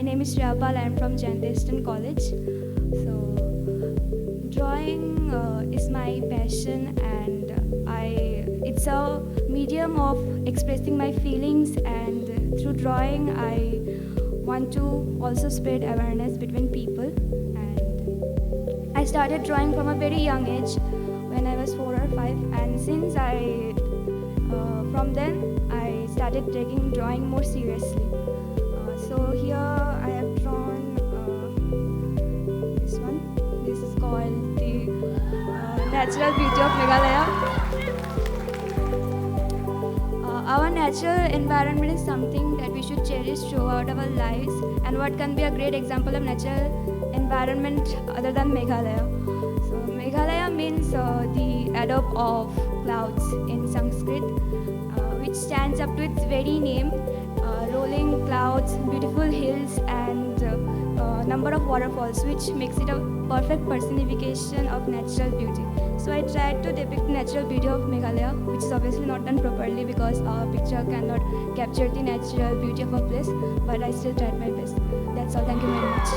My name is Shreya Pal. I am from Eastern College. So, drawing is my passion, and it's a medium of expressing my feelings. And through drawing, I want to also spread awareness between people. And I started drawing from a very young age, when I was 4 or 5. And since from then, I started taking drawing more seriously. So here I have drawn this one. This is called the natural beauty of Meghalaya. Our natural environment is something that we should cherish throughout our lives. And what can be a great example of natural environment other than Meghalaya? So Meghalaya means the adobe of clouds in Sanskrit, which stands up to its very name. Rolling clouds, beautiful hills, and number of waterfalls, which makes it a perfect personification of natural beauty. So I tried to depict natural beauty of Meghalaya, which is obviously not done properly because our picture cannot capture the natural beauty of a place, but I still tried my best. That's all. Thank you very much.